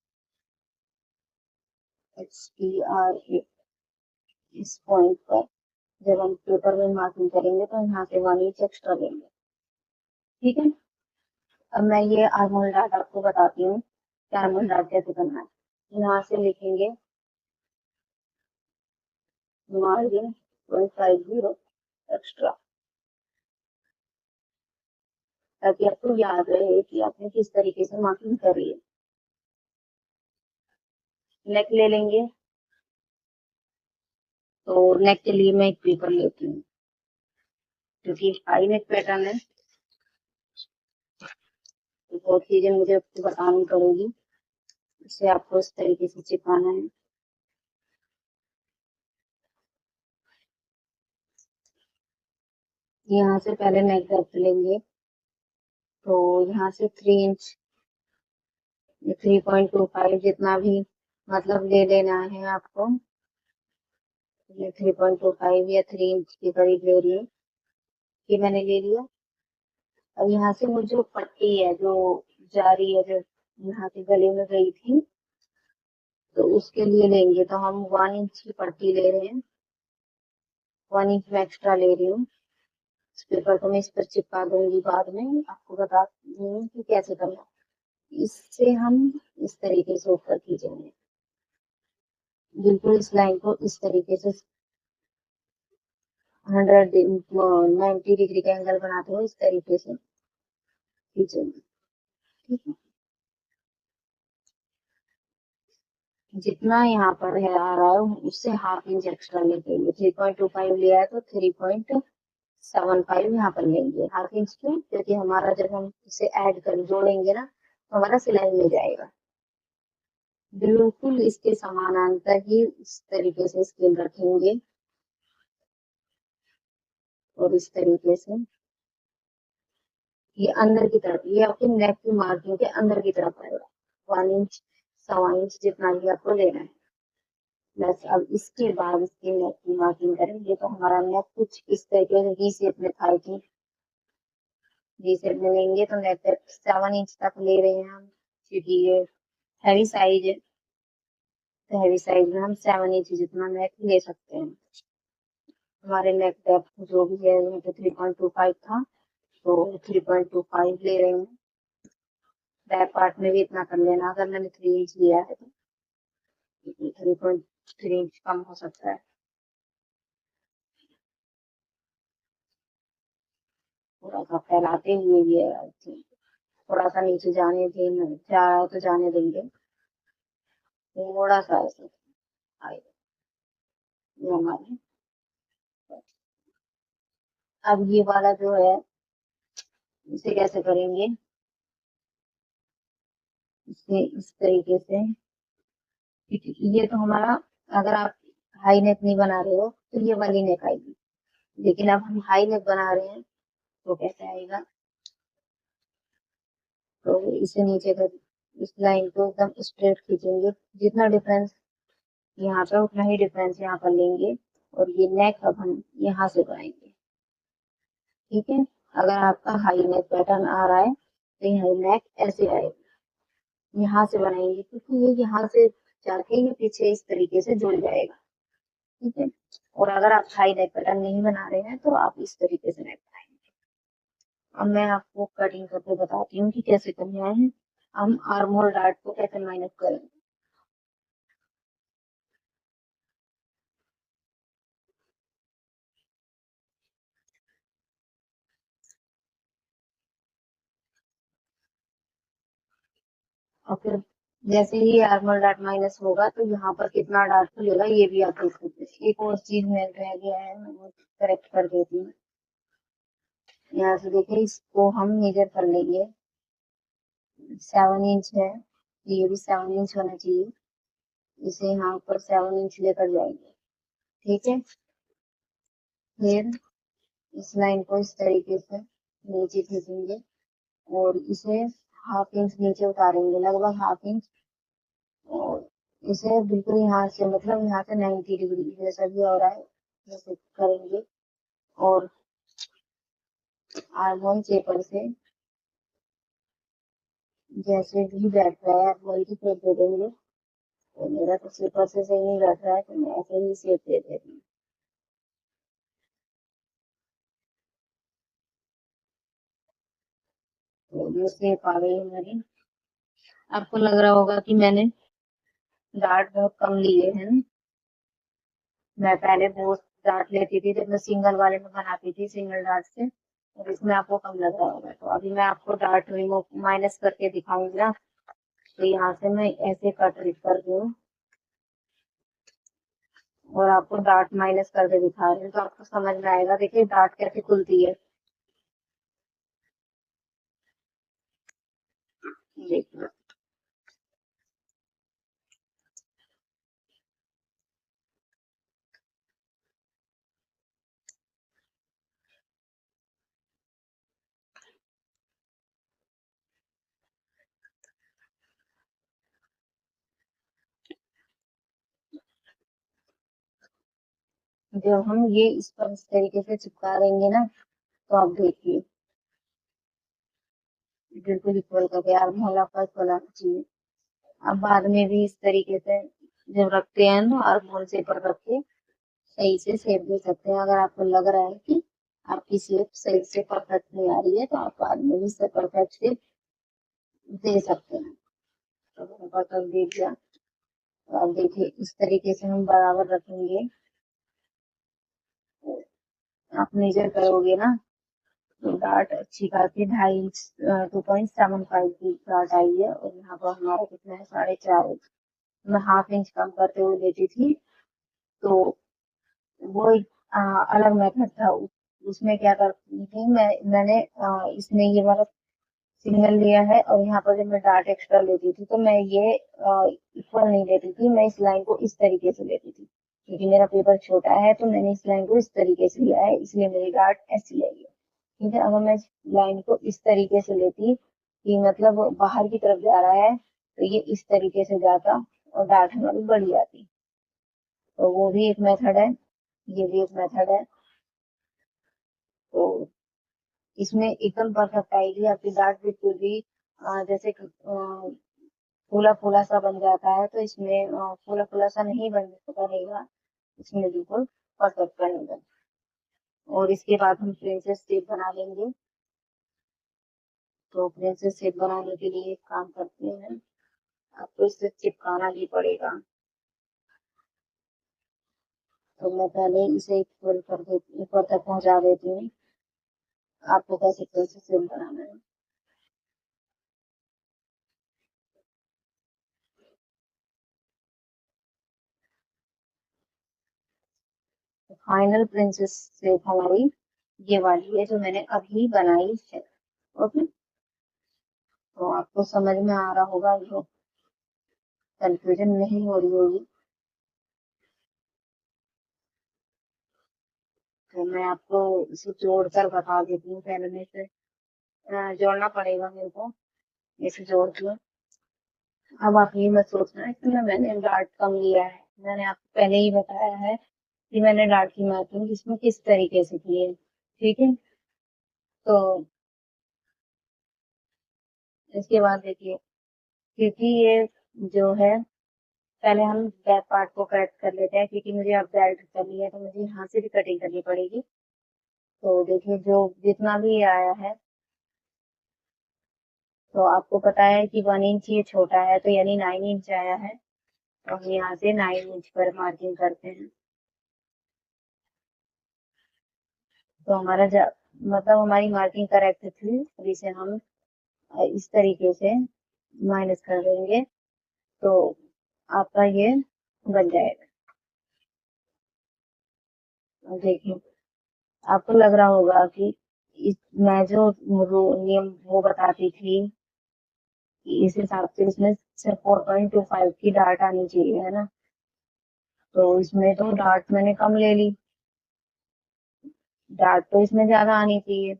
HTRA। इस पॉइंट पर जब हम पेपर में मार्किंग करेंगे तो यहाँ से 1 इंच एक्स्ट्रा लेंगे। ठीक है, अब मैं ये आर्मोल डार्ट आपको बताती हूँ कि आर्मोल डार्ट कैसे करना है। यहाँ से लिखेंगे मार्जिन 0.50 एक्स्ट्रा, ताकि आपको याद रहे कि आपने किस तरीके से मार्किंग करी है। नेक ले लेंगे, तो नेक के लिए मैं एक पेपर लेती हूँ, क्योंकि हाई नेक पैटर्न है तो बहुत चीजें मुझे आपको बतानी पड़ेगी। इसे आपको इस तरीके से चिपकाना है। यहाँ से पहले नेक डेप्थ लेंगे, तो यहाँ से 3 इंच 3.25 जितना भी मतलब ले लेना है आपको। ये 3.25 या 3 इंच के करीब ले रही हूँ, ये मैंने ले लिया। अब यहाँ से वो जो पट्टी है जो जा रही है, जो यहाँ के गले में गई थी, तो उसके लिए लेंगे, तो हम 1 इंच की पट्टी ले रहे हैं। 1 इंच में एक्स्ट्रा ले रही हूँ। इस पेपर को मैं इस पर चिपका दूंगी, बाद में आपको बता दूंगी कि कैसे करना है। इससे हम इस तरीके से ऊपर खींचेंगे, बिल्कुल इस लाइन को इस तरीके से 90 डिग्री का एंगल बनाते हुए इस तरीके से खींचेंगे। ठीक है, जितना यहाँ पर है आ रहा है उससे 1/2 इंच एक्स्ट्रा लेते हैं। 3.25 लिया है तो 3.75 यहाँ पर लेंगे। 1/2 इंच क्यों? क्योंकि हमारा जब हम इसे ऐड कर जोड़ेंगे ना तो हमारा सिलाई में जाएगा। बिल्कुल इसके समानांतर ही इस तरीके से स्केल रखेंगे और इस तरीके से ये अंदर की तरफ, ये आपके नेक की मार्किंग के अंदर की तरफ आएगा। 1 इंच 1.25 इंच जितना भी आपको लेना है। बस अब इसके बाद इसके नेक की मार्किंग करेंगे, तो हमारा नेक कुछ इस तरीके से वी शेप में था कि वी शेप में लेंगे, तो नेक 7 इंच तक ले रहे हैं हम, क्योंकि ये हैवी साइज है। तो हैवी साइज में हम 7 इंच जितना नेक ले सकते हैं। हमारे नेक डेप्थ जो भी है यहाँ पे 3.25 था, तो 3.25 ले रहे हैं। बैक पार्ट में भी इतना कर लेना, अगर मैंने 3 इंच लिया है तो 3.3 इंच कम हो सकता है। थोड़ा सा फैलाते हुए ये थोड़ा सा नीचे जाने देना, जा रहा है तो जाने देंगे, थोड़ा सा ऐसे आएगा ये हमारे। अब ये वाला जो है इसे कैसे करेंगे, इसे इस तरीके से, ये तो हमारा, अगर आप हाई नेक नहीं बना रहे हो तो ये वाली नेक आएगी, लेकिन अब हम हाई नेक बना रहे हैं तो कैसे आएगा, तो इसे नीचे कर इस लाइन को एकदम स्ट्रेट खींचेंगे। जितना डिफरेंस यहाँ पे उतना ही डिफरेंस यहाँ पर लेंगे, और ये नेक अब हम यहाँ से बनाएंगे। ठीक है, अगर आपका हाई नेक पैटर्न आ रहा है तो यहाँ नेक ऐसे आएगा, यहाँ से बनाएंगे क्योंकि ये यहाँ से जाके ये पीछे इस तरीके से जुड़ जाएगा। ठीक है, और अगर आप हाई नेक पैटर्न नहीं बना रहे हैं तो आप इस तरीके से नेक बनाएंगे। अब मैं आपको कटिंग करके बताती हूँ कि कैसे करना है। हम आर्म होल डार्ट को कैसे माइनस करेंगे। और फिर जैसे ही आर्मल डार्ट माइनस होगा तो यहाँ पर कितना डार्ट खुलेगा ये भी आप देख सकते हैं। एक और चीज में रह गया है, मैं वो करेक्ट कर देती हूँ। यहाँ से देखिए, इसको हम मेजर कर लेंगे। 7 इंच है, ये भी 7 इंच होना चाहिए। इसे यहाँ पर 7 इंच लेकर जाएंगे। ठीक है, फिर इस लाइन को इस तरीके से नीचे खींचेंगे और इसे हाफ इंच नीचे उतारेंगे, लगभग हाफ इंच। और इसे बिल्कुल यहाँ से, मतलब यहाँ से 90 डिग्री जैसा भी हो रहा है जैसे करेंगे। और आर्म होल शेपर से जैसे भी बैठ रहा है आप वही की शेप दे देंगे। तो मेरा तो शेपर से सही नहीं बैठ रहा है तो मैं ऐसे ही शेप दे देती हूँ। तो ये शेप आ गई हमारी। आपको लग रहा होगा कि मैंने डार्ट बहुत कम लिए हैं। मैं पहले बहुत डार्ट लेती थी जब मैं सिंगल वाले में बनाती थी, सिंगल डार्ट से, और इसमें आपको कम लग रहा होगा। तो अभी मैं आपको डार्ट रिमूव माइनस करके दिखाऊंगी ना। तो यहाँ से मैं ऐसे कट कर दूँ और आपको डार्ट माइनस करके दिखा रही हूँ तो आपको समझ में आएगा। देखिए डार्ट कैसे खुलती है, देखिए। जब हम ये इस पर इस तरीके से चिपका देंगे ना तो आप देखिए बिल्कुल इक्वल का तैयार मोहल्ला का इक्वल आना चाहिए। अब बाद में भी इस तरीके से जब रखते हैं तो आर्म होल शेपर रख के सही से शेप दे सकते हैं। अगर आपको लग रहा है कि आपकी शेप सही से परफेक्ट नहीं आ रही है तो आप बाद में भी इससे परफेक्ट शेप दे सकते हैं। तो मैंने परफेक्ट दे दिया। तो आप देखिए इस तरीके से हम बराबर रखेंगे। आप मेजर करोगे ना तो डार्ट अच्छी खासी 2.5 इंच 2.75 की डार्ट आई है। और यहाँ पर हमारा कितना है, 4.5 इंच। मैं हाफ इंच कम करते हुए लेती थी। तो वो एक अलग मेथड था। उसमें क्या करती थी मैंने इसमें ये वाला सिग्नल लिया है और यहाँ पर जब मैं डार्ट एक्स्ट्रा लेती थी तो मैं ये इक्वल नहीं लेती थी। मैं इस लाइन को इस तरीके से लेती थी क्योंकि मेरा पेपर छोटा है तो मैंने इस लाइन को इस तरीके से लिया है, इसलिए मेरी डार्ट ऐसी आई है। ठीक है, अगर मैं लाइन को इस तरीके से लेती कि मतलब बाहर की तरफ जा रहा है तो ये इस तरीके से जाता और डार्ट हमारी बढ़ जाती। तो वो भी एक मेथड है, ये भी एक मेथड है। तो इसमें एकदम परफेक्ट आएगी आपकी डार्ट। बिल्कुल भी जैसे फूला फूला सा बन जाता है तो इसमें फूला फूला सा नहीं बनेगा। इसमें बिल्कुल परफेक्ट बनेगा। और इसके बाद हम प्रिंसेस शेप बना लेंगे। तो प्रिंसेस शेप बनाने के लिए एक काम करते हैं, आपको इसे चिपकाना भी पड़ेगा। तो मैं पहले इसे ऊपर कर देती, ऊपर तक पहुंचा देती हूँ। आपको कैसे प्रिंसेस शेप बनाना है। तो फाइनल प्रिंसेस शेप हमारी ये वाली है जो मैंने अभी बनाई है। ओके, तो आपको समझ में आ रहा होगा, जो कंफ्यूजन नहीं हो रही होगी। तो मैं आपको इसे जोड़कर बता देती हूँ। पहले में से जोड़ना पड़ेगा मेरे को, इसे जोड़ के। अब आप ये मत सोचना कि मैंने डार्ट कम लिया है। मैंने आपको पहले ही बताया है कि मैंने डार्ट की मार्किंग इसमें किस तरीके से की है। ठीक है, तो इसके बाद देखिए, क्योंकि ये जो है, पहले हम बैक पार्ट को कट कर लेते हैं, क्योंकि मुझे अब बेल्ट करनी है तो मुझे यहाँ से भी कटिंग करनी पड़ेगी। तो देखिए, जो जितना भी आया है, तो आपको पता है कि 1 इंच ये छोटा है, तो यानी 9 इंच आया है। तो हम यहाँ से 9 इंच पर मार्किंग करते हैं। तो मतलब हमारी मार्किंग करेक्ट थी। अब इसे हम इस तरीके से माइनस कर देंगे, तो आपका ये बन जाएगा। अब देखिए, आपको लग रहा होगा कि मैं जो नियम वो बताती थी कि इस हिसाब से इसमें सिर्फ 4.25 की डार्ट आनी चाहिए, है ना। तो इसमें तो डार्ट मैंने कम ले ली, डार्ट तो इसमें ज्यादा आनी चाहिए।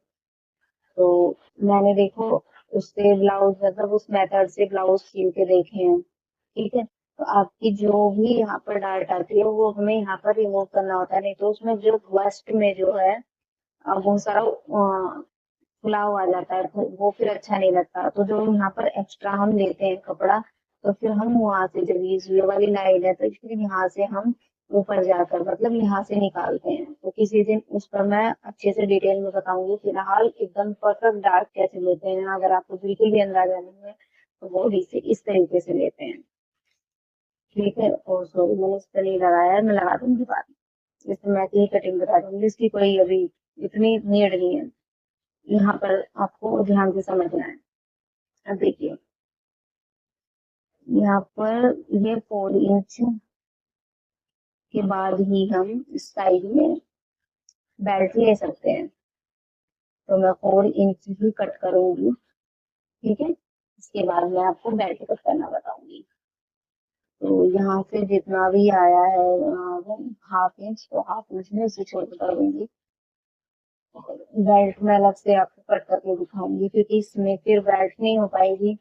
तो मैंने देखो, उससे ब्लाउज, मतलब उस मेथड से ब्लाउज सील के देखे हैं, ठीक है। तो आपकी जो भी यहाँ पर डार्ट आती है वो हमें यहाँ पर रिमूव करना होता है, नहीं तो उसमें जो वेस्ट में जो है बहुत सारा पुलाव आ जाता है, तो वो फिर अच्छा नहीं लगता। तो जो यहाँ पर एक्स्ट्रा हम लेते हैं कपड़ा, तो फिर हम वहां से, जब ये वाली लाइन है तो फिर यहाँ से हम ऊपर जाकर, मतलब यहाँ से निकालते हैं। तो किसी दिन उस पर मैं अच्छे से डिटेल में बताऊंगी। फिलहाल एकदम परफेक्ट डार्क कैसे लेते हैं, अगर आपको बिल्कुल भी अंदाजा नहीं है तो वो इसे इस तरीके से लेते हैं, ठीक है। और सॉरी, मैंने इस पर नहीं लगाया है, मैं लगा दूंगी बाद में। इसमें मैं ही कटिंग बता दूंगी, इसकी कोई अभी इतनी नीड नहीं है। यहाँ पर आपको ध्यान से समझना है। अब देखिए, यहाँ पर ये 4 इंच के बाद ही हम इस साइड में बेल्ट ले सकते हैं। तो मैं 4 इंच ही कट करूंगी, ठीक है। इसके बाद मैं आपको बेल्ट कट करना बताऊंगी। तो यहाँ से जितना भी आया है 1/2 इंच, तो 1/2 इंच में इसे छोड़ कर दूंगी। बेल्ट में अलग से आपको कट करके दिखाऊंगी, क्योंकि इसमें फिर बेल्ट नहीं हो पाएगी।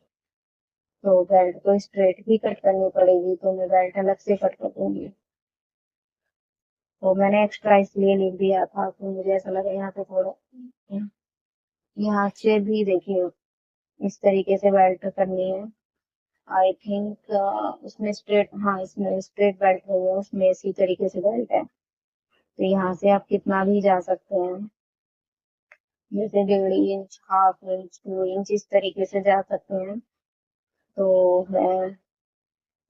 तो बेल्ट को स्ट्रेट भी कट करनी पड़ेगी, तो मैं बेल्ट अलग से कट कर दूंगी। तो मैंने एक्स्ट्रा इसलिए लिख दिया था तो मुझे ऐसा लगा यहाँ पे थोड़ा, यहाँ से भी देखिए इस तरीके से बेल्ट करनी है। आई थिंक उसमें स्ट्रेट, हाँ इसमें स्ट्रेट बेल्ट नहीं है, उसमें इसी तरीके से बेल्ट है। तो यहाँ से आप कितना भी जा सकते हैं, जैसे 1.5 इंच, 1/2 इंच, 2 इंच, इस तरीके से जा सकते हैं। तो मैं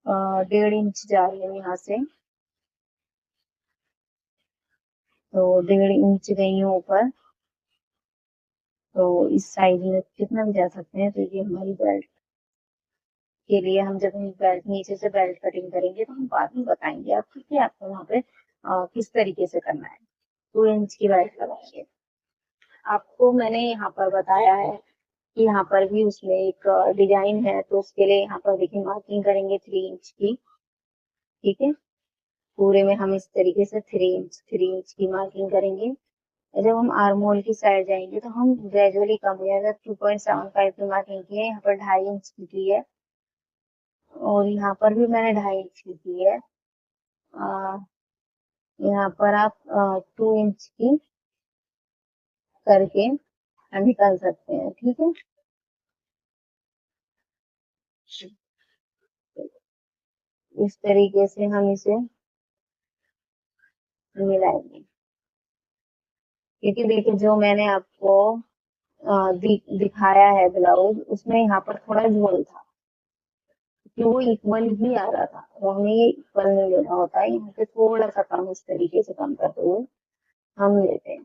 1.5 इंच जा रही हूँ यहाँ से। तो 1.5 इंच गई हूँ ऊपर। तो इस साइड में कितना भी जा सकते हैं। तो ये हमारी बेल्ट के लिए, हम जब हम बेल्ट नीचे से बेल्ट कटिंग करेंगे तो हम बाद में बताएंगे आपको कि आपको वहाँ पे किस तरीके से करना है। 2 इंच की बेल्ट लगाएंगे। आपको मैंने यहाँ पर बताया है कि यहाँ पर भी उसमें एक डिजाइन है, तो उसके लिए यहाँ पर देखिए मार्किंग करेंगे 3 इंच की, ठीक है। पूरे में हम इस तरीके से 3 इंच की मार्किंग करेंगे। जब हम आर्म होल की साइड जाएंगे तो हम ग्रेजुअली कम, अगर 2.75 की मार्किंग की है, यहाँ पर 2.5 इंच की है, और यहाँ पर भी मैंने 2.5 इंच की है। आ, यहाँ पर आप 2 इंच की करके निकाल सकते हैं, ठीक है। इस तरीके से हम इसे मिलाएंगे, क्योंकि देखिए जो मैंने आपको दिखाया है ब्लाउज, उसमें यहाँ पर थोड़ा झोल था, कि वो इक्वल ही आ रहा था, तो हमें ये इक्वल नहीं लेना होता है। यहाँ पे थोड़ा सा कम, इस तरीके से कम करते हुए हम लेते हैं,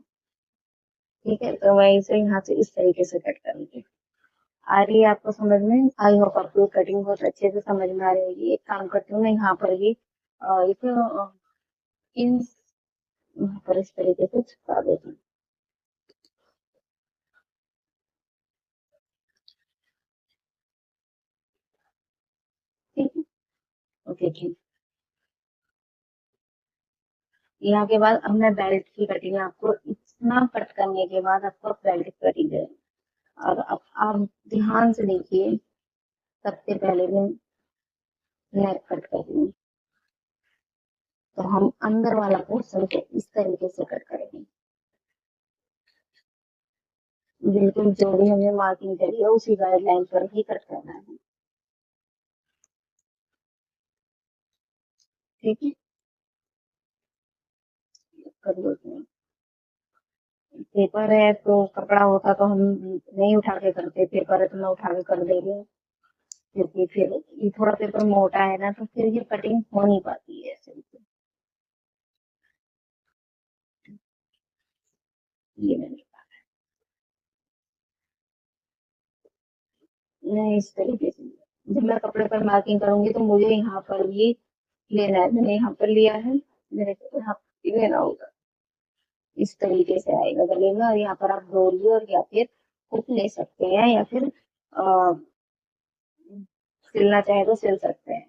ठीक है। तो मैं इसे यहाँ से इस तरीके से कट करूंगी। आ रही है आपको समझ में? आई होप आपको कटिंग बहुत अच्छे से समझ में आ रहेगी। एक काम करती हूँ, मैं यहाँ पर भी एक इन यहाँ पर इस तरीके से चिपका देती हूँ, ठीक है। ओके, ठीक। यहाँ के बाद अब मैं बेल्ट की कटिंग, आपको इतना कट करने के बाद आपको बेल्ट की कटिंग है। और अब आप ध्यान से देखिए, सबसे पहले मैं नेक कट कर रही हूँ। तो हम अंदर वाला पोर्शन को इस तरीके से कट करेंगे। बिल्कुल जो भी हमने मार्किंग करी है उसी गाइडलाइन पर ही कट करना है। ठीक है, कर देते हैं। पेपर है तो कपड़ा होता तो हम नहीं उठा के करते, पेपर है तो मैं उठा के कर दे रही हूँ, क्योंकि फिर ये थोड़ा पेपर मोटा है ना, तो फिर ये कटिंग हो नहीं पाती है ऐसे। ये मैंने, नहीं इस तरीके से, जब मैं कपड़े पर मार्किंग करूंगी तो मुझे यहाँ पर भी लेना है, मैंने यहाँ पर लिया है, मेरे को यहाँ पर भी लेना होगा। इस तरीके से आएगा गले में, और यहाँ पर आप डोरी और या फिर हुक ले सकते हैं, या फिर सिलना चाहे तो सिल सकते हैं।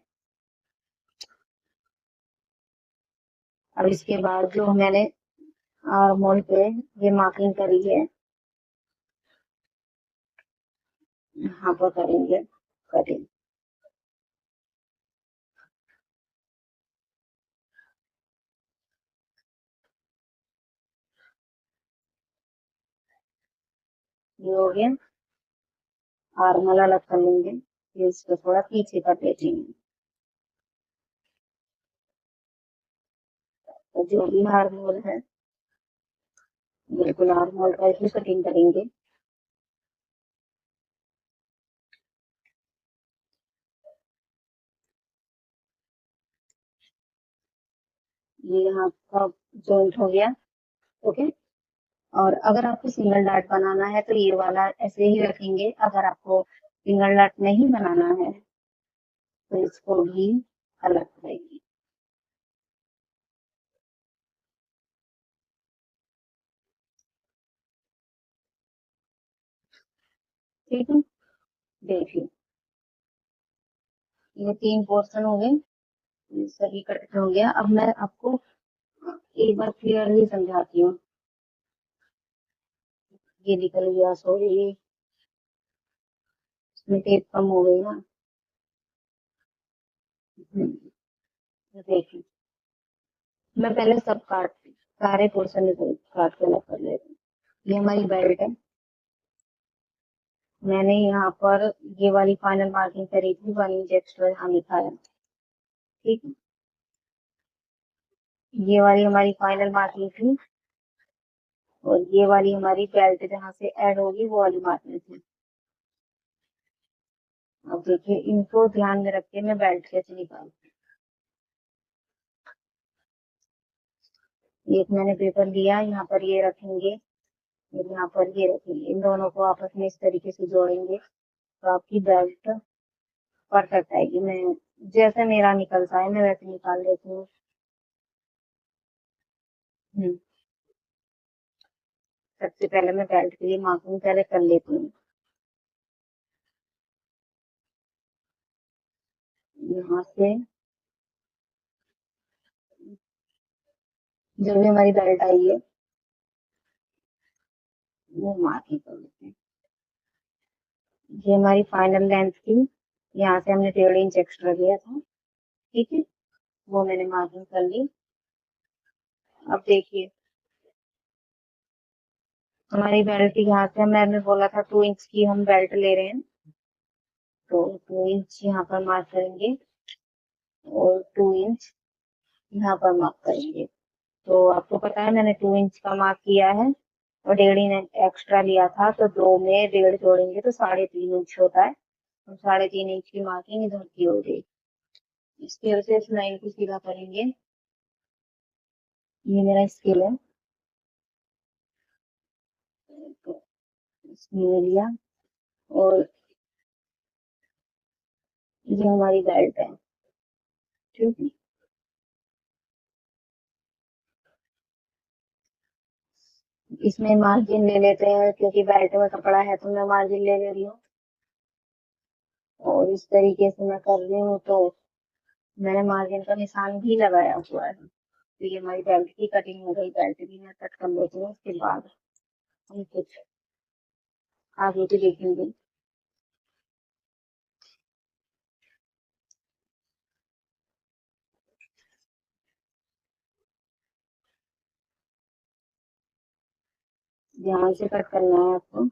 अब इसके बाद जो मैंने मोल पे ये मार्किंग करी है, यहाँ पर करेंगे कटिंग। ये हो गया, आर्मल अलग कर लेंगे, फिर इसको थोड़ा पीछे कर देते हैं। तो जो भी हार्मोल है, बिल्कुल हार्मोल का ही कटिंग करेंगे। ये यहाँ का जॉइंट हो गया। ओके, और अगर आपको सिंगल डार्ट बनाना है तो ये वाला ऐसे ही रखेंगे, अगर आपको सिंगल डार्ट नहीं बनाना है तो इसको भी अलग करेंगे। ठीक है, देखिए ये 3 पोर्शन हो गए, ये सही कट हो गया। अब मैं आपको एक बार क्लियरली समझाती हूँ। ये निकल गया, सॉरी, इसमें टेप कम हो गई ना। देखिए, मैं पहले सब काट, सारे पोर्शन काट के अलग कर लेती हूँ। ये हमारी बेल्ट है, मैंने यहाँ पर ये वाली फाइनल मार्किंग करी थी, 1 इंच एक्स्ट्रा यहाँ लिखा है। ठीक है, ये वाली हमारी फाइनल मार्किंग थी, और ये वाली हमारी बेल्ट जहाँ से ऐड होगी वो वाली मार्किंग थी। अब देखिए, इनको ध्यान में रख के मैं बेल्ट कैसे निकालती हूँ। एक मैंने पेपर लिया, यहाँ पर ये रखेंगे, और यहाँ पर ये रखेंगे, इन दोनों को आपस में इस तरीके से जोड़ेंगे तो आपकी बेल्ट परफेक्ट आएगी। मैं जैसे मेरा निकलता है मैं वैसे निकाल लेती हूँ। हम्म, सबसे पहले मैं बेल्ट के लिए मार्किंग पहले कर लेती हूँ। यहाँ से जो भी हमारी बेल्ट आई है वो मार्किंग कर लेते हैं। ये हमारी फाइनल लेंथ थी, यहाँ से हमने 1.5 इंच एक्स्ट्रा लिया था। ठीक है, वो मैंने मार्किंग कर ली। अब देखिए, हमारी बेल्ट यहाँ से मैंने बोला था 2 इंच की हम बेल्ट ले रहे हैं, तो 2 इंच यहाँ पर मार्क करेंगे, और 2 इंच यहाँ पर मार्क करेंगे। तो आपको पता है मैंने 2 इंच का मार्क किया है, और 1.5 इंच एक्स्ट्रा लिया था, तो 2 में 1.5 जोड़ेंगे तो 3.5 इंच होता है। तो 3.5 इंच की मार्किंग इधर की हो गई। इसकी वजह से इस लाइन को सीधा करेंगे। ये मेरा स्केल है, तो इसमें लिया, और ये हमारी बेल्ट है। ठीक है, इसमें मार्जिन ले लेते हैं, क्योंकि बेल्ट में कपड़ा है तो मैं मार्जिन ले ले रही हूँ, और इस तरीके से मैं कर रही हूँ, तो मैंने मार्जिन का निशान भी लगाया हुआ है। तो ये हमारी बेल्ट की कटिंग हो गई, बेल्ट भी मैं कट कर लेती हूँ, उसके बाद हम कुछ आगे की देखेंगे। ध्यान से कट करना है आपको।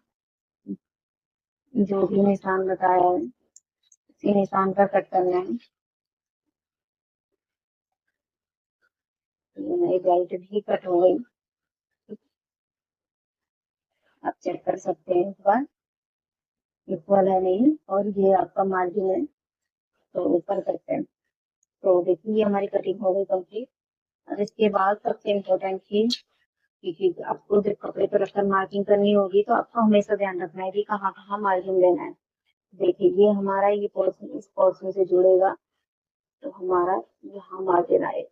जो भी निशान बताया है उसी निशान पर कट करना है। ये मेरी बेल्ट भी कट हो गई। आप चेक कर सकते हैं एक बार, इक्वल है नहीं, और ये आपका मार्जिन है तो ऊपर करते हैं। तो देखिए ये हमारी कटिंग हो गई कंप्लीट। और इसके बाद सबसे इम्पोर्टेंट चीज, क्योंकि आपको जब कपड़े पर रखकर मार्किंग करनी होगी तो आपको हमेशा ध्यान रखना है कि कहाँ कहाँ मार्जिन लेना है। देखिए ये हमारा ये पोर्शन इस पोर्शन से जुड़ेगा तो हमारा यहाँ मार्जिन आएगा।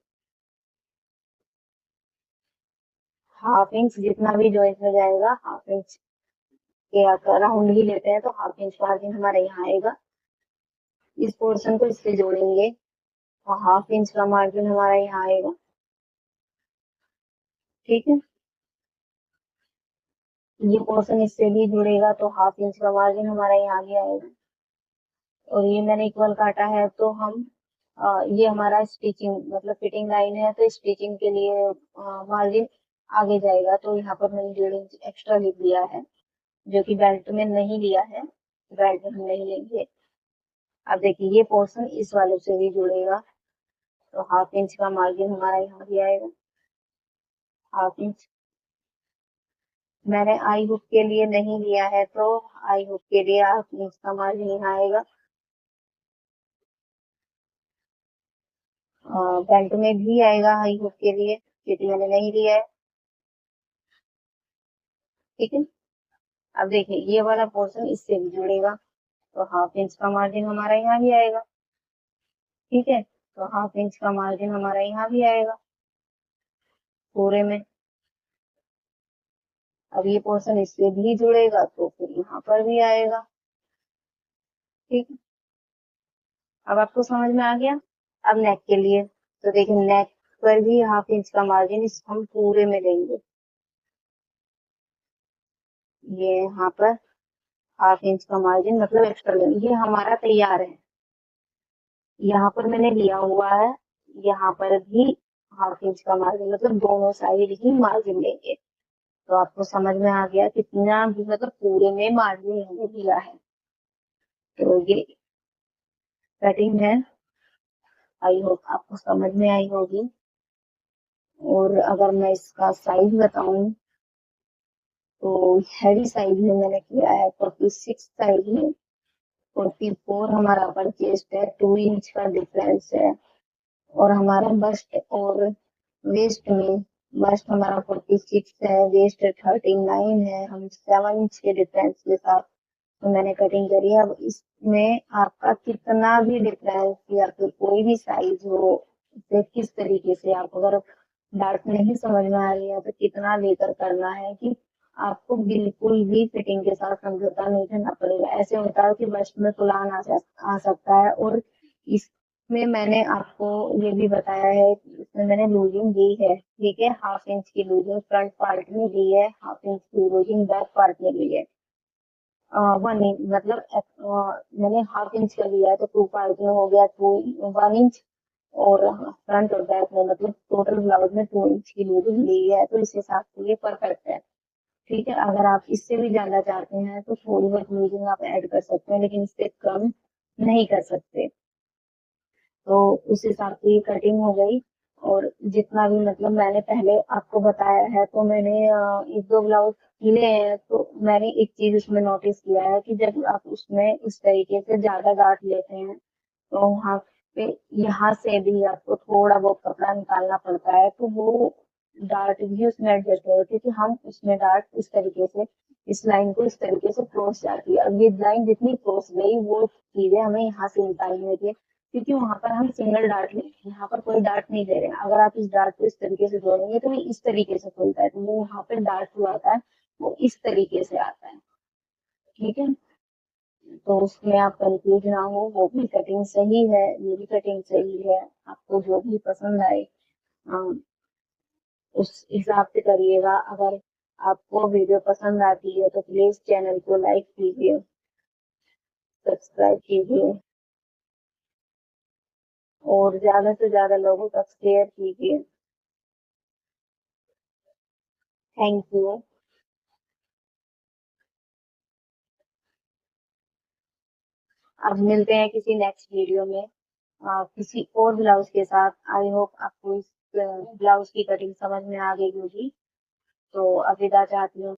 1/2 इंच जितना भी जॉइंट में जाएगा, 1/2 इंच के आकर राउंड ही लेते हैं तो 1/2 इंच मार्जिन हमारा यहाँ आएगा। इस पोर्शन को इससे जोड़ेंगे तो 1/2 इंच का मार्जिन हमारा यहाँ आएगा। ठीक है, ये पोर्शन इससे भी जुड़ेगा तो 1/2 इंच का मार्जिन हमारा यहाँ भी आएगा। और ये मैंने इक्वल काटा है तो हम ये हमारा स्टिचिंग मतलब फिटिंग लाइन है तो स्टिचिंग के लिए मार्जिन आगे जाएगा, तो यहाँ पर मैंने 1.5 इंच एक्स्ट्रा लिख दिया है जो कि बेल्ट में नहीं लिया है, बेल्ट में हम नहीं लेंगे। अब देखिए ये पोर्शन इस वाले से भी जुड़ेगा तो 1/2 इंच का मार्जिन हमारा यहाँ भी आएगा। 1/2 इंच मैंने आई हुक के लिए नहीं लिया है तो आई हुक के लिए 1/2 इंच का मार्जिन यहाँ आएगा। बेल्ट में भी आएगा आई हुक के लिए, क्योंकि मैंने नहीं लिया है। ठीक है, अब देखिए ये वाला पोर्शन इससे भी जुड़ेगा तो 1/2 इंच का मार्जिन हमारा यहाँ भी आएगा। ठीक है, तो 1/2 इंच का मार्जिन हमारा यहाँ भी आएगा पूरे में। अब ये पोर्शन इससे भी जुड़ेगा तो फिर यहाँ पर भी आएगा। ठीक, अब आपको समझ में आ गया। अब नेक के लिए, तो देखिए नेक पर भी 1/2 इंच का मार्जिन इस हम पूरे में लेंगे। ये यहाँ पर 1/2 इंच का मार्जिन मतलब एक्स्ट्रा लेंगे, ये हमारा तैयार है। यहाँ पर मैंने लिया हुआ है, यहाँ पर भी 1/2 इंच का मार्जिन मतलब दोनों साइड ही मार्जिन लेंगे। तो आपको समझ में आ गया कितना भी मतलब पूरे में मार्जिन मैंने लिया है। तो ये कटिंग है, आई होप आपको समझ में आई होगी। और अगर मैं इसका साइज बताऊं तो हैवी साइज में मैंने किया है 46 साइज में। 44 हमारा अपर चेस्ट है, 2 इंच का डिफरेंस है। और हमारा बस्ट और वेस्ट में, बस्ट हमारा 46 है, वेस्ट 39 है। हम 7 इंच के डिफरेंस के साथ तो मैंने कटिंग करी है। अब इसमें आपका कितना भी डिफरेंस या फिर कोई भी साइज हो, इसे किस तरीके से आप अगर डार्क नहीं समझ में आ रही है तो कितना लेकर करना है कि आपको बिल्कुल भी फिटिंग के साथ समझौता नहीं करना पड़ेगा। ऐसे होता है कि बस्ट में फुलान आ सकता है। और इसमें मैंने आपको ये भी बताया है कि इसमें मैंने लूजिंग दी है। ठीक है, 1/2 इंच की लूजिंग फ्रंट पार्ट में दी है, 1/2 इंच की लूजिंग बैक पार्ट में दी है। 1 इंच मतलब मैंने 1/2 इंच का लिया है तो 2 पार्ट में हो गया 1 इंच। और फ्रंट और बैक में मतलब टोटल ब्लाउज में 2 इंच की लूजिंग ली है, तो इस हिसाब से ये परफेक्ट है। ठीक है, अगर आप इससे भी ज्यादा चाहते हैं तो थोड़ी बहुत लूजिंग आप ऐड कर सकते हैं, लेकिन इससे कम नहीं कर सकते। तो उस हिसाब से ये कटिंग हो गई। और जितना भी मतलब मैंने पहले आपको बताया है तो मैंने एक दो ब्लाउज सिले हैं तो मैंने एक चीज उसमें नोटिस किया है कि जब आप उसमें इस तरीके से ज्यादा डार्ट लेते हैं तो वहां पे यहाँ से भी आपको थोड़ा बहुत कपड़ा निकालना पड़ता है, तो वो डार्ट भी उसमें एडजस्ट हो, क्योंकि हम उसमें डार्ट इस तरीके से इस लाइन को इस तरीके से क्रॉस जाती है। अब ये लाइन जितनी क्रॉस गई वो चीजें हमें यहाँ से निकालनी होती है, क्योंकि वहां पर हम सिंगल डार्ट ले रहे हैं, यहाँ पर कोई डार्ट नहीं दे रहे हैं। अगर आप इस डार्ट को इस तरीके से जोड़ेंगे तो ये इस तरीके से खुलता है, तो वो वहां पर डार्ट जो आता है वो इस तरीके से आता है। ठीक है, तो उसमें आप कंफ्यूज ना हो, वो भी कटिंग सही है, ये भी कटिंग सही है। आपको जो भी पसंद आए अम, उस हिसाब से करिएगा। अगर आपको वीडियो पसंद आती है तो प्लीज चैनल को लाइक कीजिए, सब्सक्राइब कीजिए और ज्यादा से ज्यादा लोगों तक शेयर कीजिए। Thank you. अब मिलते हैं किसी नेक्स्ट वीडियो में किसी और ब्लाउज के साथ। आई होप आपको इस ब्लाउज की कटिंग समझ में आ गई होगी। तो अलविदा चाहती हूँ।